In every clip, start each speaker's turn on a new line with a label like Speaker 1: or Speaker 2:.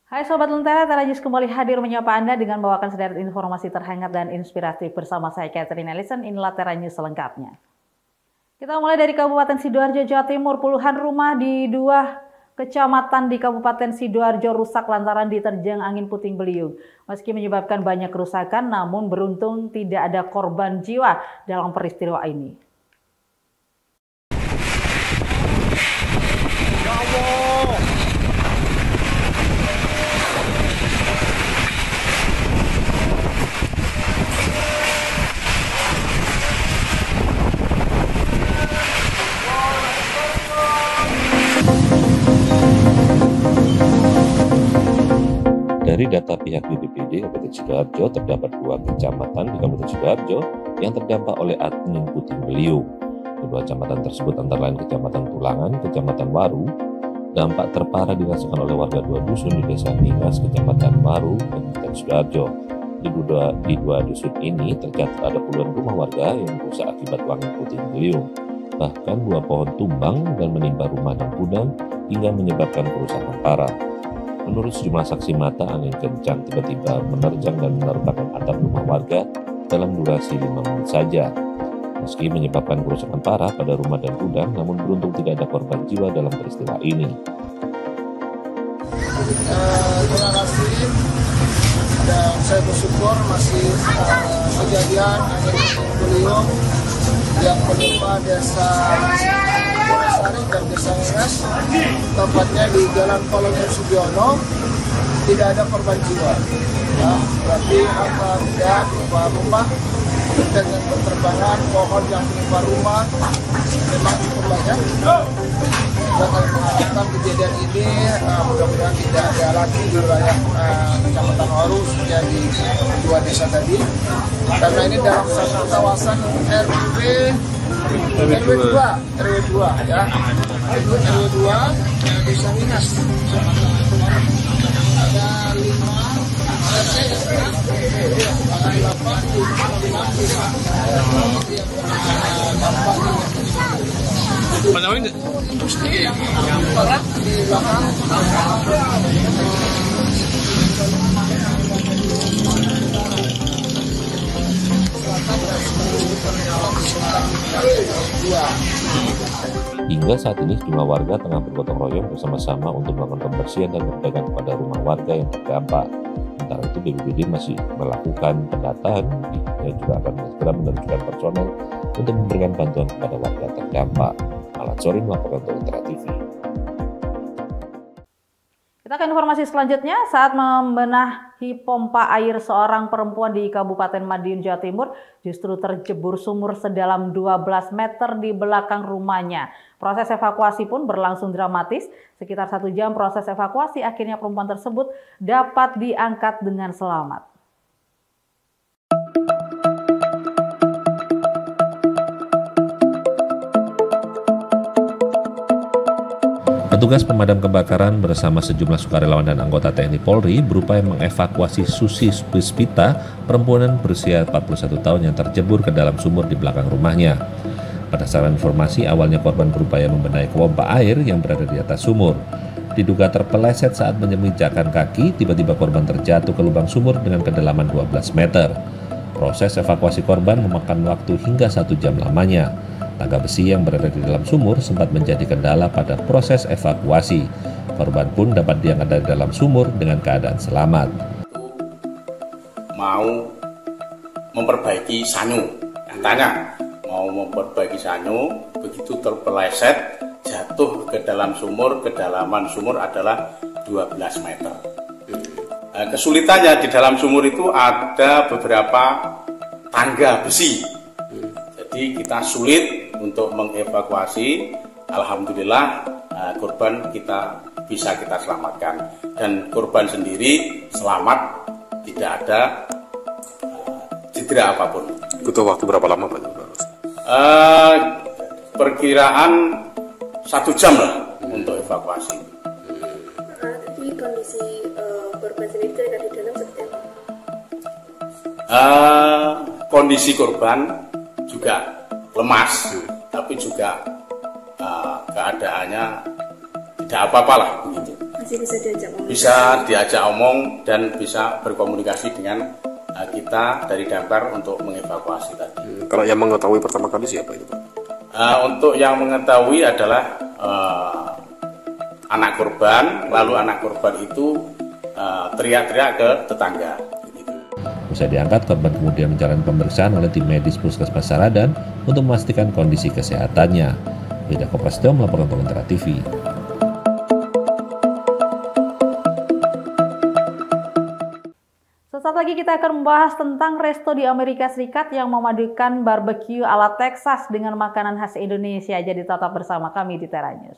Speaker 1: Hai Sobat Lentera, Tera News kembali hadir menyapa Anda dengan membawakan sederet informasi terhangat dan inspiratif bersama saya Catherine Ellison. Inilah Tera News selengkapnya. Kita mulai dari Kabupaten Sidoarjo, Jawa Timur. Puluhan rumah di dua kecamatan di Kabupaten Sidoarjo rusak lantaran diterjang angin puting beliung. Meski menyebabkan banyak kerusakan, namun beruntung tidak ada korban jiwa dalam peristiwa ini.
Speaker 2: Dari data pihak BPBD Kabupaten Sidoarjo, terdapat dua kecamatan di Kabupaten Sidoarjo yang terdampak oleh angin puting beliung. Kedua kecamatan tersebut antara lain Kecamatan Tulangan, Kecamatan Waru. Dampak terparah dirasakan oleh warga dua dusun di Desa Ningas, Kecamatan Waru, Kabupaten Sidoarjo. Di dua dusun ini tercatat ada puluhan rumah warga yang rusak akibat angin puting beliung. Bahkan dua pohon tumbang dan menimpa rumah dan gudang hingga menyebabkan kerusakan parah. Menurut sejumlah saksi mata, angin kencang tiba-tiba menerjang dan menerbangkan atap rumah warga dalam durasi 5 menit saja. Meski menyebabkan kerusakan parah pada rumah dan gudang, namun beruntung tidak ada korban jiwa dalam peristiwa ini.
Speaker 3: Terima kasih, dan saya bersyukur masih kejadian angin puting beliung yang menimpa desa Sari dan Desa Ningas, tepatnya di Jalan Kolonel Sugiono, tidak ada korban jiwa. Ya, berarti tidak menimpa rumah dengan berterbangan, pohon yang menimpa rumah memang cukup banyak. Kita akan mengharapkan kejadian ini mudah-mudahan tidak ada lagi di wilayah Kecamatan Waru di dua desa tadi, karena ini dalam satu kawasan RW 2 ya, itu RW 2 Desa Ningas. Ada 5 industri yang berat di belakang.
Speaker 2: Hingga saat ini sejumlah warga tengah bergotong royong bersama-sama untuk melakukan pembersihan dan perbaikan kepada rumah warga yang terdampak. Sementara itu BPBD masih melakukan pendataan, dan juga akan segera menerjunkan personel untuk memberikan bantuan kepada warga terdampak. Alat Sori melaporkan untuk Lentera TV.
Speaker 1: Kita ke informasi selanjutnya. Saat membenahi pompa air, seorang perempuan di Kabupaten Madiun, Jawa Timur justru terjebur sumur sedalam 12 meter di belakang rumahnya. Proses evakuasi pun berlangsung dramatis. Sekitar 1 jam proses evakuasi, akhirnya perempuan tersebut dapat diangkat dengan selamat.
Speaker 2: Petugas pemadam kebakaran bersama sejumlah sukarelawan dan anggota TNI Polri berupaya mengevakuasi Susi Puspita, perempuan berusia 41 tahun yang terjebur ke dalam sumur di belakang rumahnya. Berdasarkan informasi, awalnya korban berupaya membenahi pompa air yang berada di atas sumur. Diduga terpeleset saat menyeminjakan kaki, tiba-tiba korban terjatuh ke lubang sumur dengan kedalaman 12 meter. Proses evakuasi korban memakan waktu hingga 1 jam lamanya. Tangga besi yang berada di dalam sumur sempat menjadi kendala pada proses evakuasi. Korban pun dapat diangkat dari dalam sumur dengan keadaan selamat.
Speaker 4: Mau memperbaiki sanyu, nyatanya mau memperbaiki sanyu, begitu terpeleset jatuh ke dalam sumur, kedalaman sumur adalah 12 meter. Kesulitannya di dalam sumur itu ada beberapa tangga besi. Jadi kita sulit untuk mengevakuasi. Alhamdulillah korban bisa kita selamatkan, dan korban sendiri selamat, tidak ada cedera apapun.
Speaker 5: Butuh waktu berapa lama Pak?
Speaker 4: Perkiraan 1 jam lah untuk evakuasi.
Speaker 6: Jadi kondisi korban sendiri ketika di dalam seperti apa?
Speaker 4: Kondisi korban juga lemas, tapi juga keadaannya tidak apa-apa lah begitu.
Speaker 6: Masih bisa diajak ngomong.
Speaker 4: Bisa diajak omong dan bisa berkomunikasi dengan kita dari damkar untuk mengevakuasi tadi.
Speaker 5: Kalau yang mengetahui pertama kali siapa itu, Pak?
Speaker 4: Untuk yang mengetahui adalah anak korban, lalu anak korban itu teriak-teriak ke tetangga.
Speaker 2: Usai diangkat, korban kemudian menjalani pemeriksaan oleh tim medis Puskesmas Saradan untuk memastikan kondisi kesehatannya. Beda Koprasetyo melaporkan untuk Lentera TV.
Speaker 1: Sesaat lagi kita akan membahas tentang resto di Amerika Serikat yang memadukan barbecue ala Texas dengan makanan khas Indonesia. Jadi tetap bersama kami di Tera News.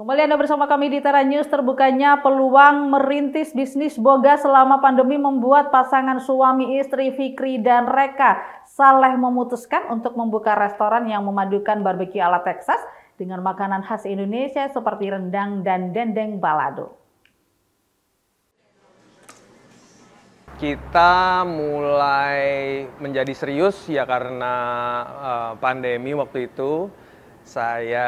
Speaker 1: Kembali Anda bersama kami di Tera News. Terbukanya peluang merintis bisnis boga selama pandemi membuat pasangan suami istri Fikri dan Reka Saleh memutuskan untuk membuka restoran yang memadukan barbecue ala Texas dengan makanan khas Indonesia seperti rendang dan dendeng balado.
Speaker 7: Kita mulai menjadi serius ya karena pandemi waktu itu. Saya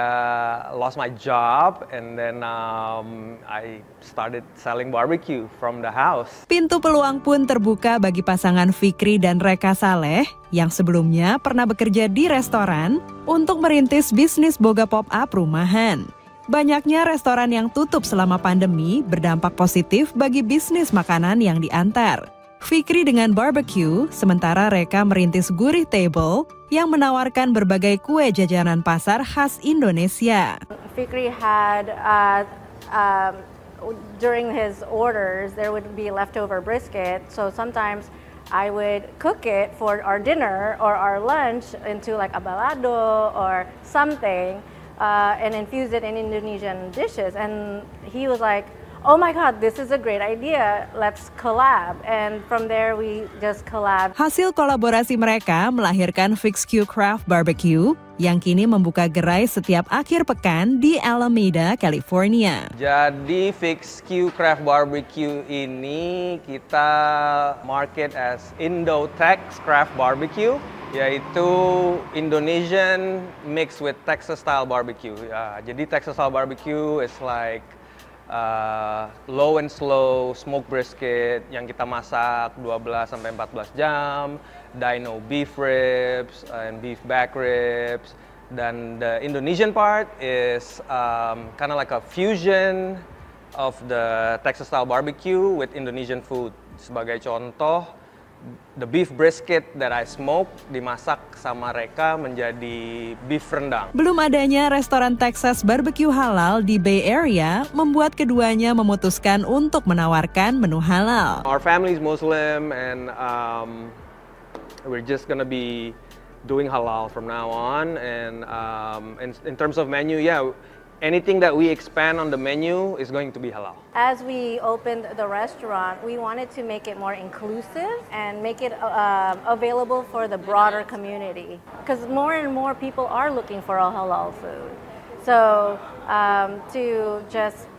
Speaker 7: lost my job and then I started selling barbecue from the house.
Speaker 8: Pintu peluang pun terbuka bagi pasangan Fikri dan Reka Saleh yang sebelumnya pernah bekerja di restoran untuk merintis bisnis boga pop-up rumahan. Banyaknya restoran yang tutup selama pandemi berdampak positif bagi bisnis makanan yang diantar. Fikri dengan barbecue, sementara Reka merintis Gurih Table yang menawarkan berbagai kue jajanan pasar khas Indonesia.
Speaker 9: Fikri had, during his orders, there would be leftover brisket, so sometimes I would cook it for our dinner or our lunch into like a balado or something and infuse it in Indonesian dishes. And he was like, oh my God, this is a great idea. Let's collab. And from there we just collab.
Speaker 8: Hasil kolaborasi mereka melahirkan Fix Q Craft Barbecue yang kini membuka gerai setiap akhir pekan di Alameda, California.
Speaker 7: Jadi Fix Q Craft Barbecue ini kita market as Indo-Tex Craft Barbecue. yaitu Indonesian mixed with Texas style barbecue. Ya, jadi Texas style barbecue is like low and slow smoked brisket yang kita masak 12 sampai 14 jam, dino beef ribs and beef back ribs. Dan the Indonesian part is kind of like a fusion of the Texas style barbecue with Indonesian food. Sebagai contoh, the beef brisket that I smoke dimasak sama Reka menjadi beef rendang.
Speaker 8: Belum adanya restoran Texas barbecue halal di Bay Area membuat keduanya memutuskan untuk menawarkan menu halal.
Speaker 7: Our family is Muslim and we're just gonna be doing halal from now on. And in terms of menu, yeah, anything that we expand on the menu is going to be halal.
Speaker 9: As we opened the restaurant, we wanted to make it more inclusive and make it available for the broader community. Because more and more people are looking for a halal food. So to just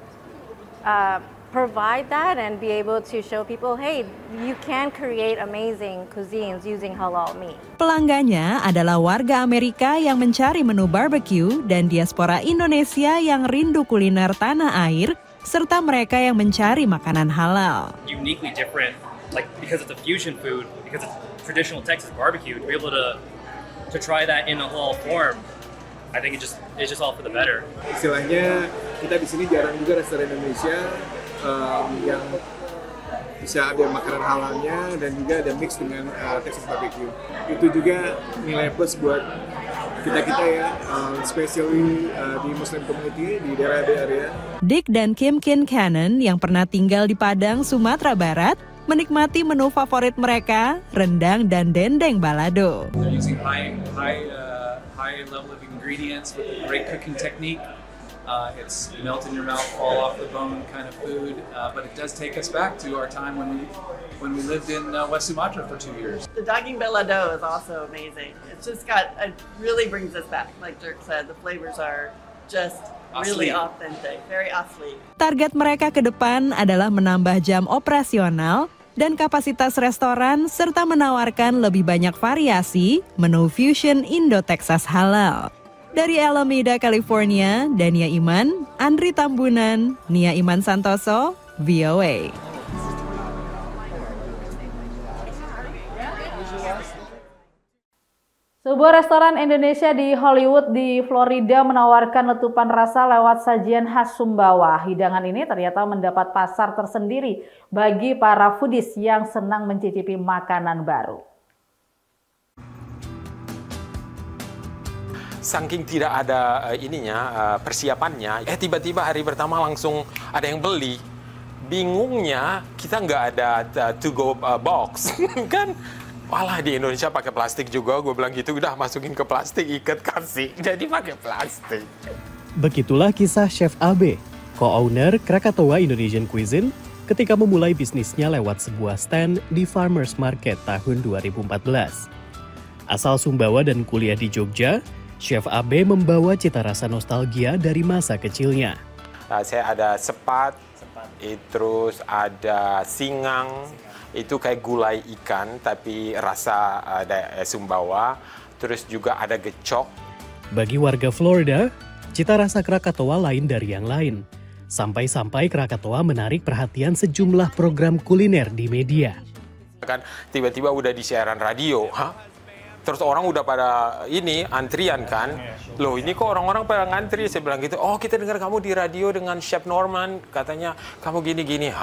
Speaker 9: provide that and be able to show people, hey, you can create amazing cuisines using halal meat.
Speaker 8: Pelanggannya adalah warga Amerika yang mencari menu barbecue dan diaspora Indonesia yang rindu kuliner tanah air, serta mereka yang mencari makanan halal.
Speaker 10: Uniquely different, like because it's a fusion food, because it's traditional Texas barbecue, to be able to try that in a halal form, I think it's just all for the better.
Speaker 3: Istilahnya kita di sini jarang juga restoran Indonesia yang bisa ada makanan halalnya dan juga ada mix dengan Texas barbecue. Itu juga nilai plus buat kita ya, especially di Muslim community di daerah Bay Area.
Speaker 8: Dick dan Kim Kincannon yang pernah tinggal di Padang, Sumatera Barat, menikmati menu favorit mereka, rendang dan dendeng balado.
Speaker 11: They're using high level of ingredients with a great cooking technique. It's melt in your mouth, fall off the bone kind of food, but it does take us back to our time when we lived in West Sumatra for 2 years.
Speaker 12: The daging balado is also amazing. It's just it really brings us back. Like Dirk said, the flavors are just really authentic, very asli.
Speaker 8: Target mereka ke depan adalah menambah jam operasional dan kapasitas restoran serta menawarkan lebih banyak variasi menu fusion Indo-Texas halal. Dari Alameda, California, Dania Iman, Andri Tambunan, Nia Iman Santoso, VOA.
Speaker 1: Sebuah restoran Indonesia di Hollywood di Florida menawarkan letupan rasa lewat sajian khas Sumbawa. Hidangan ini ternyata mendapat pasar tersendiri bagi para foodies yang senang mencicipi makanan baru.
Speaker 13: Saking tidak ada persiapannya, tiba-tiba hari pertama langsung ada yang beli. Bingungnya kita nggak ada to-go box, kan? Walah, di Indonesia pakai plastik juga, gue bilang gitu, udah masukin ke plastik, ikat kasih, jadi pakai plastik.
Speaker 14: Begitulah kisah Chef AB, co-owner Krakatoa Indonesian Cuisine, ketika memulai bisnisnya lewat sebuah stand di Farmers Market tahun 2014. Asal Sumbawa dan kuliah di Jogja, Chef AB membawa cita rasa nostalgia dari masa kecilnya.
Speaker 13: Saya ada sepat, terus ada singang, itu kayak gulai ikan tapi rasa Sumbawa, terus juga ada gecok.
Speaker 14: Bagi warga Florida, cita rasa Krakatoa lain dari yang lain. Sampai-sampai Krakatoa menarik perhatian sejumlah program kuliner di media.
Speaker 13: Kan tiba-tiba udah di siaran radio, terus orang udah pada antrian kan. Loh, ini kok orang-orang pada ngantri? Saya bilang gitu, oh kita dengar kamu di radio dengan Chef Norman, katanya kamu gini-gini,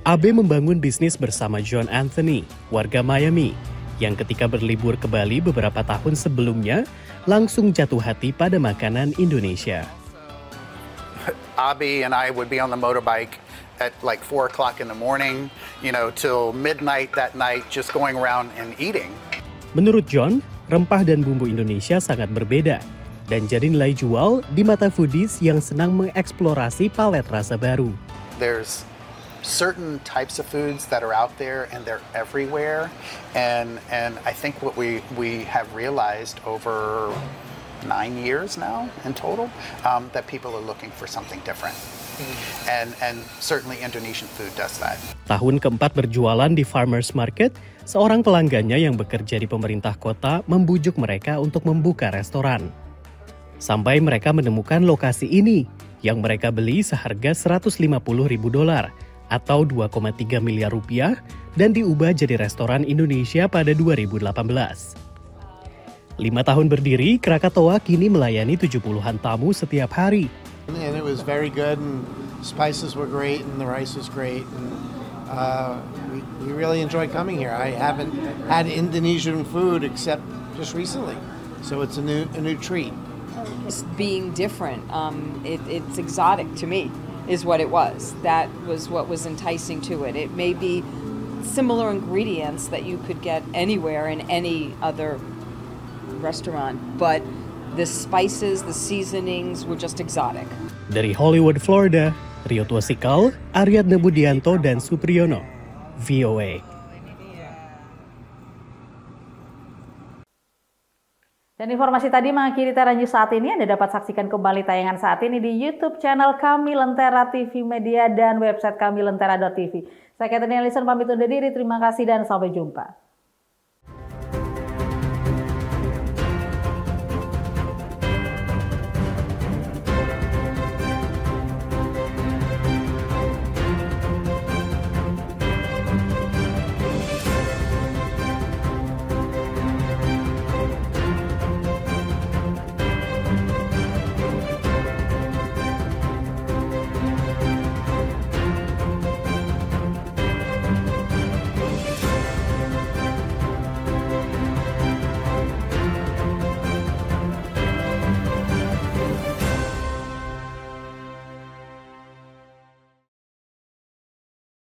Speaker 14: AB membangun bisnis bersama John Anthony, warga Miami, yang ketika berlibur ke Bali beberapa tahun sebelumnya, langsung jatuh hati pada makanan Indonesia.
Speaker 15: Abi and I would be on the motorbike at like 4 o'clock in the morning, till midnight that night, just going around and eating.
Speaker 14: Menurut John, rempah dan bumbu Indonesia sangat berbeda dan jadi nilai jual di mata foodies yang senang mengeksplorasi palet rasa baru.
Speaker 15: There's certain types of foods that are out there and they're everywhere, and I think what we have realized over 9 years now in total, that people are looking for something different. And certainly Indonesian food does that.
Speaker 14: Tahun keempat berjualan di Farmers Market, seorang pelanggannya yang bekerja di pemerintah kota membujuk mereka untuk membuka restoran. Sampai mereka menemukan lokasi ini yang mereka beli seharga $150.000 atau 2,3 miliar rupiah dan diubah jadi restoran Indonesia pada 2018. 5 tahun berdiri, Krakatoa kini melayani 70-an tamu setiap hari.
Speaker 16: And it was very good, and spices were great, and the rice was great. And, we really enjoy coming here. I haven't had Indonesian food except just recently, so it's a new treat.
Speaker 17: Being different, it's exotic to me, is what it was. That was what was enticing to it. It may be similar ingredients that you could get anywhere in any other restaurant, but the spices, the seasonings were just exotic.
Speaker 14: Dari Hollywood, Florida, Rio Twasikal, Aryadna Budianto, dan Supriyono, VOA.
Speaker 1: Dan informasi tadi mengakhiri Tera News saat ini. Anda dapat saksikan kembali tayangan saat ini di YouTube channel kami Lentera TV Media dan website kami lentera.tv. Saya Catherine Ellison pamit undur diri. Terima kasih dan sampai jumpa.